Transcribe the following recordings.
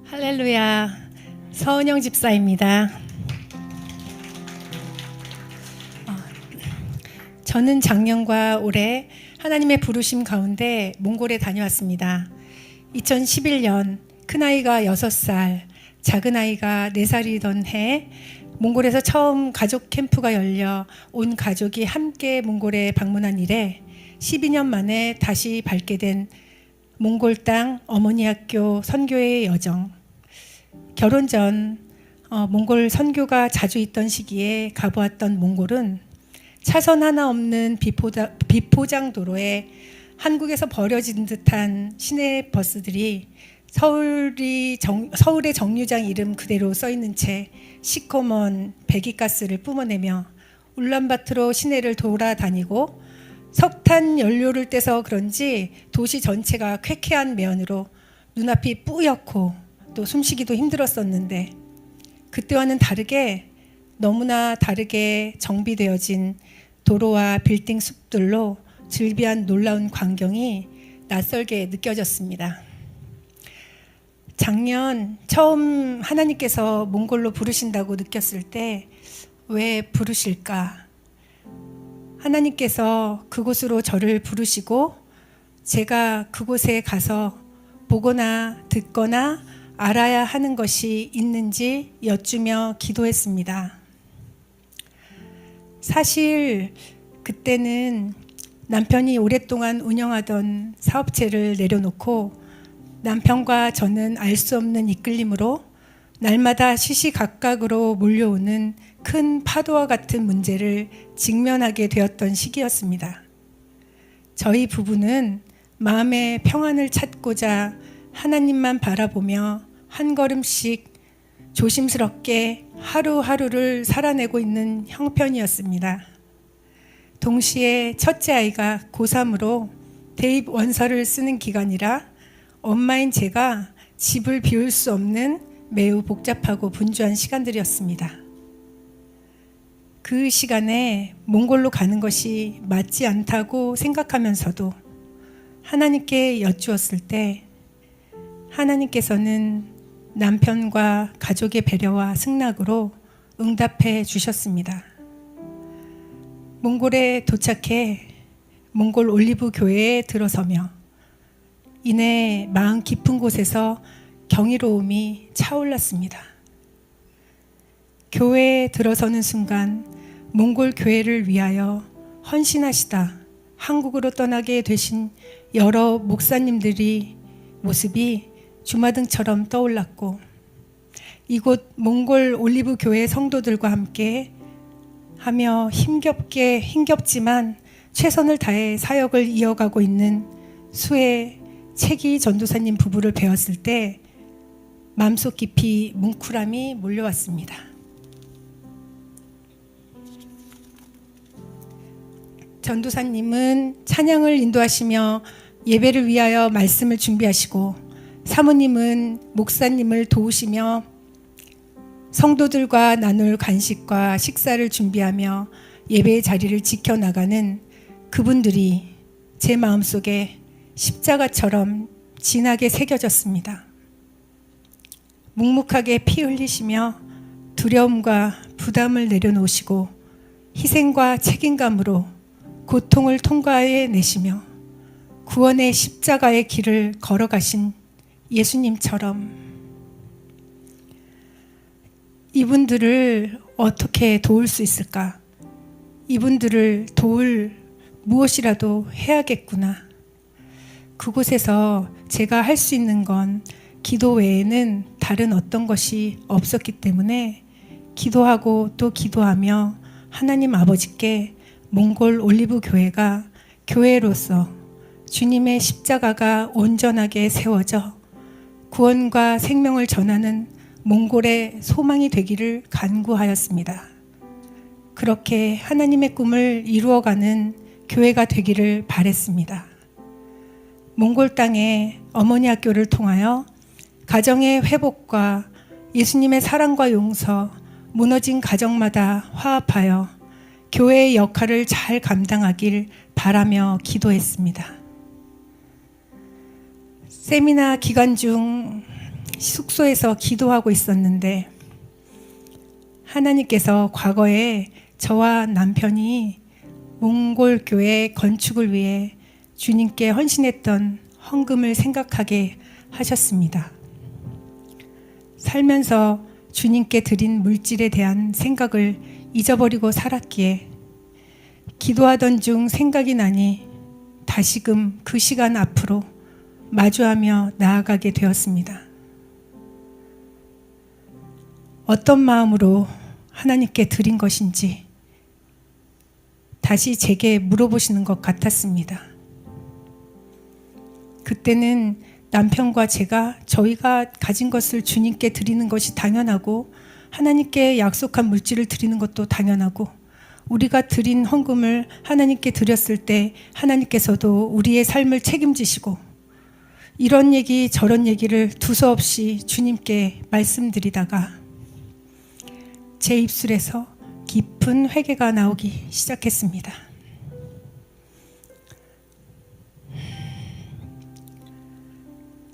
할렐루야, 서은영 집사입니다. 저는 작년과 올해 하나님의 부르심 가운데 몽골에 다녀왔습니다. 2011년 큰아이가 6살, 작은아이가 4살이던 해 몽골에서 처음 가족 캠프가 열려 온 가족이 함께 몽골에 방문한 이래 12년 만에 다시 밟게 된 몽골 땅 어머니 학교 선교의 여정. 결혼 전 몽골 선교가 자주 있던 시기에 가보았던 몽골은 차선 하나 없는 비포장 도로에 한국에서 버려진 듯한 시내 버스들이 서울의 정류장 이름 그대로 써있는 채 시커먼 배기가스를 뿜어내며 울란바토르 시내를 돌아다니고 석탄 연료를 떼서 그런지 도시 전체가 쾌쾌한 매연으로 눈앞이 뿌옇고 또 숨쉬기도 힘들었었는데, 그때와는 다르게 너무나 다르게 정비되어진 도로와 빌딩 숲들로 즐비한 놀라운 광경이 낯설게 느껴졌습니다. 작년 처음 하나님께서 몽골로 부르신다고 느꼈을 때 왜 부르실까? 하나님께서 그곳으로 저를 부르시고 제가 그곳에 가서 보거나 듣거나 알아야 하는 것이 있는지 여쭈며 기도했습니다. 사실 그때는 남편이 오랫동안 운영하던 사업체를 내려놓고 남편과 저는 알 수 없는 이끌림으로 날마다 시시각각으로 몰려오는 큰 파도와 같은 문제를 직면하게 되었던 시기였습니다. 저희 부부는 마음의 평안을 찾고자 하나님만 바라보며 한 걸음씩 조심스럽게 하루하루를 살아내고 있는 형편이었습니다. 동시에 첫째 아이가 고3으로 대입 원서를 쓰는 기간이라 엄마인 제가 집을 비울 수 없는 매우 복잡하고 분주한 시간들이었습니다. 그 시간에 몽골로 가는 것이 맞지 않다고 생각하면서도 하나님께 여쭈었을 때 하나님께서는 남편과 가족의 배려와 승낙으로 응답해 주셨습니다. 몽골에 도착해 몽골 올리브 교회에 들어서며 이내 마음 깊은 곳에서 경이로움이 차올랐습니다. 교회에 들어서는 순간 몽골 교회를 위하여 헌신하시다 한국으로 떠나게 되신 여러 목사님들이 모습이 주마등처럼 떠올랐고, 이곳 몽골 올리브 교회 성도들과 함께 하며 힘겹지만 최선을 다해 사역을 이어가고 있는 수의 채기 전도사님 부부를 배웠을 때 마음속 깊이 뭉클함이 몰려왔습니다. 전도사님은 찬양을 인도하시며 예배를 위하여 말씀을 준비하시고, 사모님은 목사님을 도우시며 성도들과 나눌 간식과 식사를 준비하며 예배의 자리를 지켜나가는 그분들이 제 마음속에 십자가처럼 진하게 새겨졌습니다. 묵묵하게 피 흘리시며 두려움과 부담을 내려놓으시고 희생과 책임감으로 고통을 통과해 내시며 구원의 십자가의 길을 걸어가신 예수님처럼 이분들을 어떻게 도울 수 있을까? 이분들을 도울 무엇이라도 해야겠구나. 그곳에서 제가 할 수 있는 건 기도 외에는 다른 어떤 것이 없었기 때문에 기도하고 또 기도하며 하나님 아버지께 몽골 올리브 교회가 교회로서 주님의 십자가가 온전하게 세워져 구원과 생명을 전하는 몽골의 소망이 되기를 간구하였습니다. 그렇게 하나님의 꿈을 이루어가는 교회가 되기를 바랬습니다. 몽골 땅에 어머니 학교를 통하여 가정의 회복과 예수님의 사랑과 용서, 무너진 가정마다 화합하여 교회의 역할을 잘 감당하길 바라며 기도했습니다. 세미나 기간 중 숙소에서 기도하고 있었는데 하나님께서 과거에 저와 남편이 몽골 교회 건축을 위해 주님께 헌신했던 헌금을 생각하게 하셨습니다. 살면서 주님께 드린 물질에 대한 생각을 잊어버리고 살았기에 기도하던 중 생각이 나니 다시금 그 시간 앞으로 마주하며 나아가게 되었습니다. 어떤 마음으로 하나님께 드린 것인지 다시 제게 물어보시는 것 같았습니다. 그때는 남편과 저희가 가진 것을 주님께 드리는 것이 당연하고 하나님께 약속한 물질을 드리는 것도 당연하고 우리가 드린 헌금을 하나님께 드렸을 때 하나님께서도 우리의 삶을 책임지시고 이런 얘기 저런 얘기를 두서없이 주님께 말씀드리다가 제 입술에서 깊은 회개가 나오기 시작했습니다.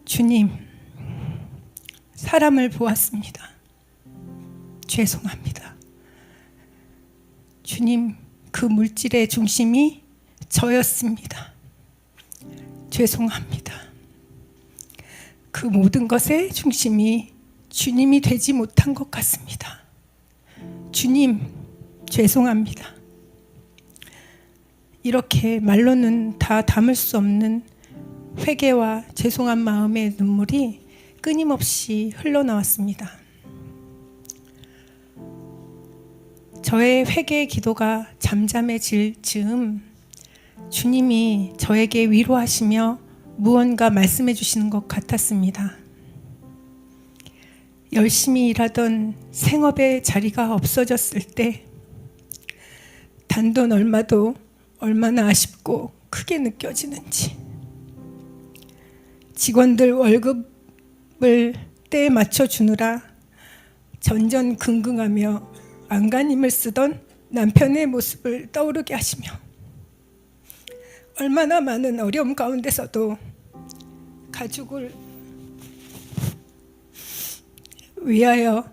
주님, 사람을 보았습니다. 죄송합니다. 주님, 그 물질의 중심이 저였습니다. 죄송합니다. 그 모든 것의 중심이 주님이 되지 못한 것 같습니다. 주님, 죄송합니다. 이렇게 말로는 다 담을 수 없는 회개와 죄송한 마음의 눈물이 끊임없이 흘러나왔습니다. 저의 회개의 기도가 잠잠해질 즈음 주님이 저에게 위로하시며 무언가 말씀해 주시는 것 같았습니다. 열심히 일하던 생업의 자리가 없어졌을 때 단돈 얼마도 얼마나 아쉽고 크게 느껴지는지, 직원들 월급을 때에 맞춰 주느라 전전긍긍하며 안간힘을 쓰던 남편의 모습을 떠오르게 하시며 얼마나 많은 어려움 가운데서도 가족을 위하여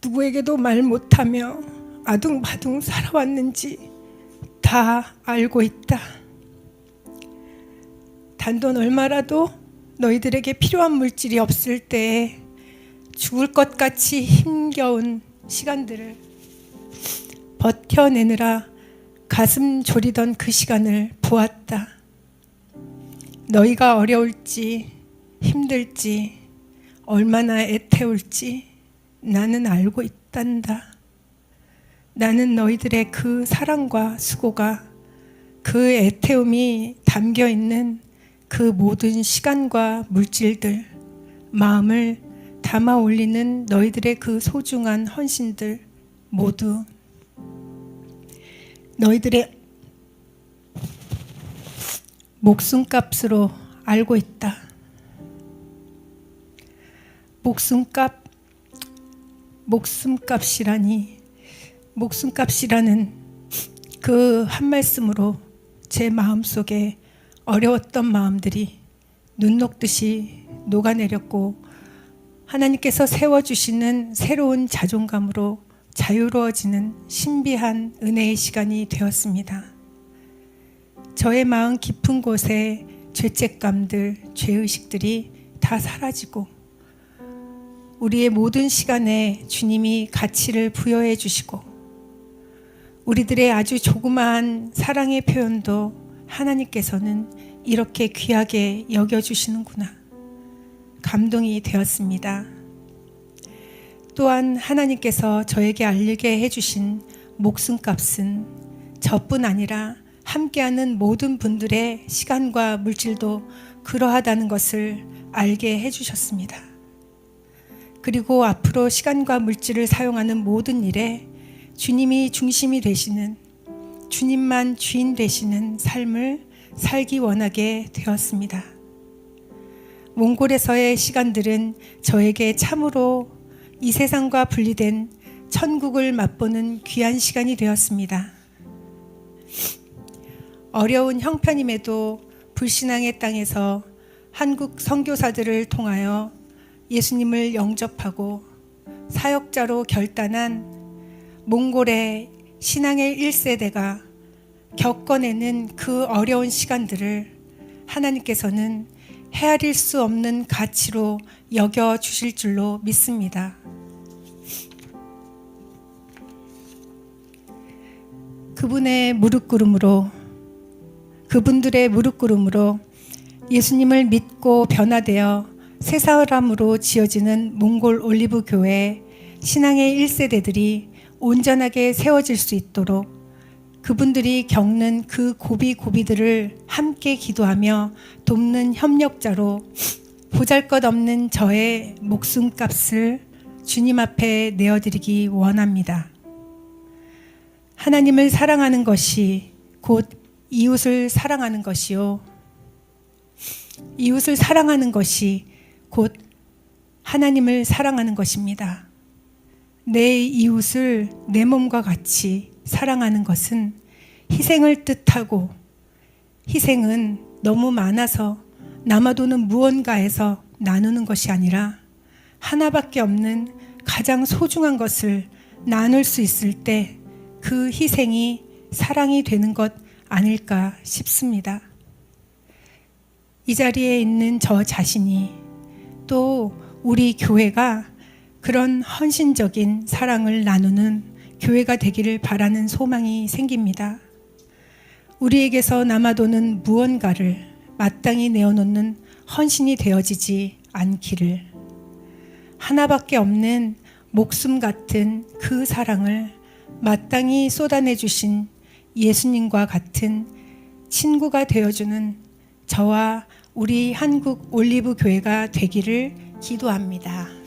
누구에게도 말 못하며 아둥바둥 살아왔는지 다 알고 있다. 단돈 얼마라도 너희들에게 필요한 물질이 없을 때에 죽을 것 같이 힘겨운 시간들을 버텨내느라 가슴 졸이던 그 시간을 보았다. 너희가 어려울지 힘들지 얼마나 애태울지 나는 알고 있단다. 나는 너희들의 그 사랑과 수고가, 그 애태움이 담겨있는 그 모든 시간과 물질들, 마음을 담아 올리는 너희들의 그 소중한 헌신들 모두 너희들의 목숨값으로 알고 있다. 목숨값이라는 그 한 말씀으로 제 마음속에 어려웠던 마음들이 눈 녹듯이 녹아내렸고 하나님께서 세워주시는 새로운 자존감으로 자유로워지는 신비한 은혜의 시간이 되었습니다. 저의 마음 깊은 곳에 죄책감들, 죄의식들이 다 사라지고 우리의 모든 시간에 주님이 가치를 부여해 주시고 우리들의 아주 조그마한 사랑의 표현도 하나님께서는 이렇게 귀하게 여겨주시는구나. 감동이 되었습니다. 또한 하나님께서 저에게 알게 해주신 목숨값은 저뿐 아니라 함께하는 모든 분들의 시간과 물질도 그러하다는 것을 알게 해주셨습니다. 그리고 앞으로 시간과 물질을 사용하는 모든 일에 주님이 중심이 되시는, 주님만 주인 되시는 삶을 살기 원하게 되었습니다. 몽골에서의 시간들은 저에게 참으로 이 세상과 분리된 천국을 맛보는 귀한 시간이 되었습니다. 어려운 형편임에도 불신앙의 땅에서 한국 선교사들을 통하여 예수님을 영접하고 사역자로 결단한 몽골의 신앙의 1세대가 겪어내는 그 어려운 시간들을 하나님께서는 헤아릴 수 없는 가치로 여겨주실 줄로 믿습니다. 그분들의 무릎 꿇음으로 예수님을 믿고 변화되어 새 사람으로 지어지는 몽골 올리브 교회 신앙의 1세대들이 온전하게 세워질 수 있도록 그분들이 겪는 그 고비들을 함께 기도하며 돕는 협력자로 보잘것없는 저의 목숨값을 주님 앞에 내어드리기 원합니다. 하나님을 사랑하는 것이 곧 이웃을 사랑하는 것이요. 이웃을 사랑하는 것이 곧 하나님을 사랑하는 것입니다. 내 이웃을 내 몸과 같이 사랑하는 것은 희생을 뜻하고, 희생은 너무 많아서 남아도는 무언가에서 나누는 것이 아니라 하나밖에 없는 가장 소중한 것을 나눌 수 있을 때 그 희생이 사랑이 되는 것 아닐까 싶습니다. 이 자리에 있는 저 자신이 또 우리 교회가 그런 헌신적인 사랑을 나누는 교회가 되기를 바라는 소망이 생깁니다. 우리에게서 남아도는 무언가를 마땅히 내어놓는 헌신이 되어지지 않기를, 하나밖에 없는 목숨 같은 그 사랑을 마땅히 쏟아내 주신 예수님과 같은 친구가 되어주는 저와 우리 한국 올리브 교회가 되기를 기도합니다.